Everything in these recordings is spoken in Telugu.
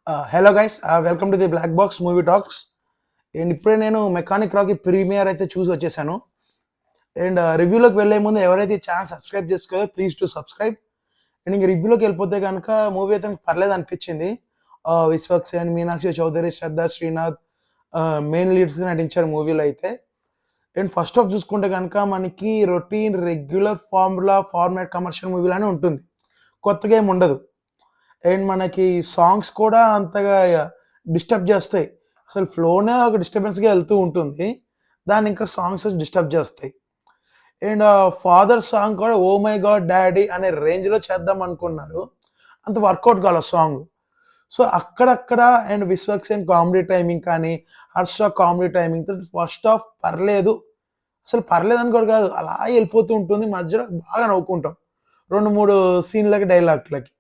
Hello guys, welcome to the Black Box Movie Talks. And ఇప్పుడే నేను మెకానిక్ రాకీ ప్రీమియర్ అయితే చూసి వచ్చేసాను. అండ్ రివ్యూలోకి వెళ్ళే ముందు ఎవరైతే ఛానల్ సబ్స్క్రైబ్ చేసుకోదో ప్లీజ్ టు సబ్స్క్రైబ్. అండ్ ఇంక రివ్యూలోకి వెళ్ళిపోతే కనుక మూవీ అయితే నాకు పర్లేదు అనిపించింది. విశ్వక్ సేన్, మీనాక్షి చౌదరి, శ్రద్ధ శ్రీనాథ్ మెయిన్ లీడ్స్గా నటించారు మూవీలో అయితే. అండ్ ఫస్ట్ ఆఫ్ చూసుకుంటే కనుక మనకి రొటీన్ రెగ్యులర్ ఫార్మాట్ కమర్షియల్ మూవీలానే ఉంటుంది, కొత్తగా ఏమి ఉండదు. అండ్ మనకి సాంగ్స్ కూడా అంతగా డిస్టర్బ్ చేస్తాయి. అసలు ఫ్లోనే ఒక డిస్టర్బెన్స్గా వెళ్తూ ఉంటుంది, దాన్ని ఇంకా సాంగ్స్ డిస్టర్బ్ చేస్తాయి. అండ్ ఫాదర్ సాంగ్ కూడా ఓ మై గాడ్ డాడీ అనే రేంజ్లో చేద్దాం అనుకున్నారు, అంత వర్కౌట్ కాల సాంగ్. సో అక్కడక్కడ and Vishwak Sen comedy timing కానీ, Harsha comedy timing first half పర్లేదు, అసలు పర్లేదు అని కూడా కాదు, అలా వెళ్ళిపోతూ ఉంటుంది. మధ్యలో బాగా నవ్వుకుంటాం 2-3 సీన్లకి, డైలాగ్లకి.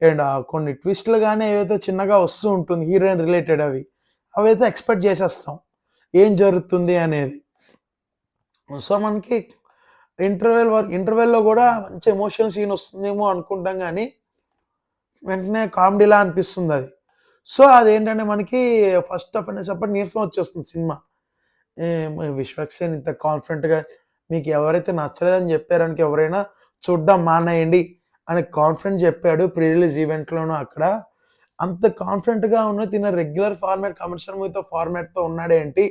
అండ్ కొన్ని ట్విస్ట్లు కానీ ఏవైతే చిన్నగా వస్తూ ఉంటుంది హీరోయిన్ రిలేటెడ్, అవైతే ఎక్స్పెక్ట్ చేసేస్తాం ఏం జరుగుతుంది అనేది. సో మనకి ఇంటర్వెల్లో కూడా మంచి ఎమోషనల్ సీన్ వస్తుందేమో అనుకుంటాం, కానీ వెంటనే కామెడీలా అనిపిస్తుంది అది. సో అదేంటంటే మనకి ఫస్ట్ హాఫ్ అనేసప్పుడు నీరసం వచ్చేస్తుంది సినిమా. విశ్వక్ సేన్ ఇంత కాన్ఫిడెంట్గా, మీకు ఎవరైతే నచ్చలేదని చెప్పారనికి ఎవరైనా చూడ్డం మానేయండి అని కాన్ఫిడెంట్ చెప్పాడు ప్రీ రిలీజ్ ఈవెంట్లోనూ. అక్కడ అంత కాన్ఫిడెంట్గా ఉన్న తిన రెగ్యులర్ ఫార్మాట్ కమర్షియల్ మూవీతో ఫార్మాట్తో ఉన్నాడేంటి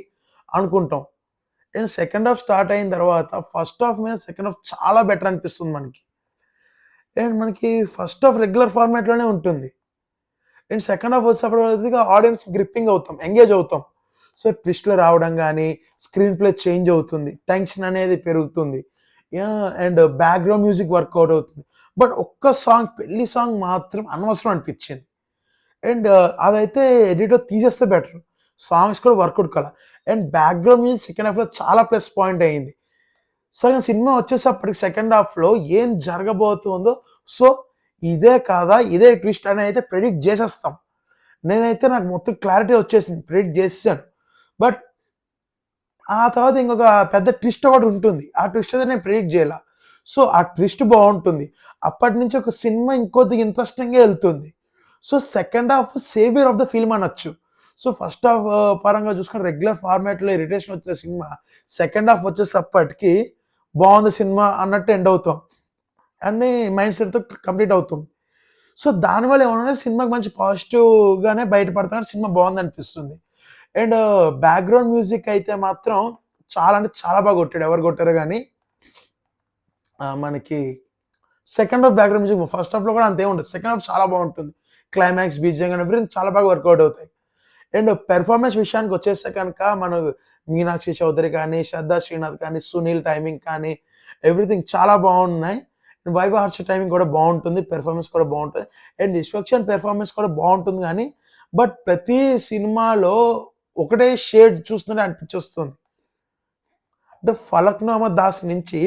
అనుకుంటాం. అండ్ సెకండ్ హాఫ్ స్టార్ట్ అయిన తర్వాత ఫస్ట్ హాఫ్ మీద సెకండ్ హాఫ్ చాలా బెటర్ అనిపిస్తుంది మనకి. అండ్ మనకి ఫస్ట్ హాఫ్ రెగ్యులర్ ఫార్మాట్లోనే ఉంటుంది, అండ్ సెకండ్ హాఫ్ వచ్చేటప్పటిగా ఆడియన్స్ గ్రిప్పింగ్ అవుతాం, ఎంగేజ్ అవుతాం. సో ట్విస్ట్లు రావడం కానీ, స్క్రీన్ ప్లే చేంజ్ అవుతుంది, టెన్షన్ అనేది పెరుగుతుంది, అండ్ బ్యాక్గ్రౌండ్ మ్యూజిక్ వర్కౌట్ అవుతుంది. బట్ ఒక్క సాంగ్, పెళ్లి సాంగ్ మాత్రం అనవసరం అనిపించింది. అండ్ అదైతే ఎడిటర్ తీసేస్తే బెటర్, సాంగ్స్ కూడా వర్కౌట్ కల. అండ్ బ్యాక్గ్రౌండ్ మ్యూజిక్ సెకండ్ హాఫ్లో చాలా ప్లస్ పాయింట్ అయ్యింది. సరే సినిమా వచ్చేసప్పటికి సెకండ్ హాఫ్లో ఏం జరగబోతుందో, సో ఇదే కాదా, ఇదే ట్విస్ట్ అని అయితే ప్రెడిక్ట్ చేసేస్తాం. నేనైతే నాకు మొత్తం క్లారిటీ వచ్చేసింది, ప్రెడిక్ట్ చేసాను. బట్ ఆ తర్వాత ఇంకొక పెద్ద ట్విస్ట్ ఒకటి ఉంటుంది, ఆ ట్విస్ట్ అయితే నేను ప్రెడిక్ట్ చేయాల. సో ఆ ట్విస్ట్ బాగుంటుంది, అప్పటి నుంచి ఒక సినిమా ఇంకొద్దిగా ఇంట్రెస్టింగ్గా వెళ్తుంది. So second half saviour of the film అనొచ్చు. సో ఫస్ట్ హాఫ్ పరంగా చూసుకుని రెగ్యులర్ ఫార్మాట్లో ఇరిటేషన్ వచ్చిన సినిమా, సెకండ్ హాఫ్ వచ్చేసప్పటికి బాగుంది సినిమా అన్నట్టు ఎండ్ అవుతాం, అన్ని మైండ్ సెట్తో కంప్లీట్ అవుతాం. సో దానివల్ల ఏమన్నా సినిమాకి మంచి పాజిటివ్గానే బయటపడతాం, సినిమా బాగుంది అనిపిస్తుంది. అండ్ బ్యాక్గ్రౌండ్ మ్యూజిక్ అయితే మాత్రం చాలా అంటే చాలా బాగా కొట్టాడు, ఎవరు కొట్టారో కానీ. మనకి second half background music first హాఫ్లో కూడా అంతే ఉంటుంది, సెకండ్ హాఫ్ చాలా బాగుంటుంది. క్లైమాక్స్, బీజియం కానీ ఎవ్రీథింగ్ చాలా బాగా వర్కౌట్ అవుతాయి. అండ్ పెర్ఫార్మెన్స్ విషయానికి వచ్చేస్తే కనుక మనం మీనాక్షి చౌదరి కానీ, శ్రద్ధ శ్రీనాథ్ కానీ, సునీల్ టైమింగ్ కానీ ఎవ్రీథింగ్ చాలా బాగున్నాయి. వైభవ్ హర్ష టైమింగ్ కూడా బాగుంటుంది, పెర్ఫార్మెన్స్ కూడా బాగుంటుంది. అండ్ విశ్వక్ సేన్ పెర్ఫార్మెన్స్ కూడా బాగుంటుంది, కానీ బట్ ప్రతి సినిమాలో ఒకటే షేడ్ చూస్తుంటే అనిపించొస్తుంది. అంటే ఫలక్నామా దాస్ నుంచి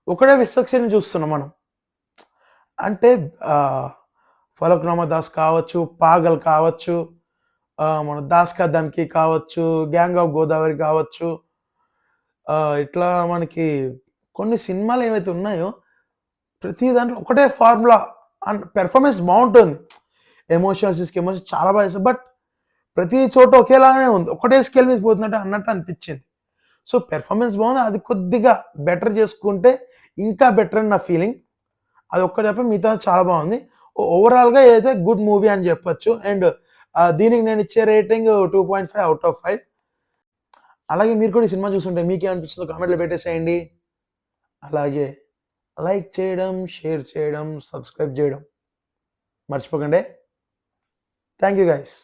ఒకటే విశ్వక్ సేన్ చూస్తున్నాం మనం. అంటే ఫలక్నామా దాస్ కావచ్చు, పాగల్ కావచ్చు, మన దాస్ కా ధమ్కీ కావచ్చు, గ్యాంగ్ ఆఫ్ గోదావరి కావచ్చు, ఇట్లా మనకి కొన్ని సినిమాలు ఏవైతే ఉన్నాయో ప్రతి దాంట్లో ఒకటే ఫార్ములా. అండ్ పెర్ఫార్మెన్స్ బాగుంటుంది, ఎమోషన్స్ చాలా బాగా చేస్తారు, బట్ ప్రతి చోట ఒకేలాగానే ఉంది, ఒకటే స్కేల్ మీద పోతున్నట్టు అన్నట్టు అనిపించింది. సో పెర్ఫార్మెన్స్ బాగుంది, అది కొద్దిగా బెటర్ చేసుకుంటే ఇంకా బెటర్ అని నా ఫీలింగ్. అది ఒక్క చెప్పి మిగతా చాలా బాగుంది. ఓవరాల్గా అయితే గుడ్ మూవీ అని చెప్పొచ్చు. అండ్ దీనికి నేను ఇచ్చే రేటింగ్ 2.5 అవుట్ ఆఫ్ 5. అలాగే మీరు కూడా ఈ సినిమా చూస్తుంటే మీకేమనిపిస్తుందో కామెంట్లో పెట్టేసేయండి. అలాగే లైక్ చేయడం, షేర్ చేయడం, సబ్స్క్రైబ్ చేయడం మర్చిపోకండి. Thank you guys.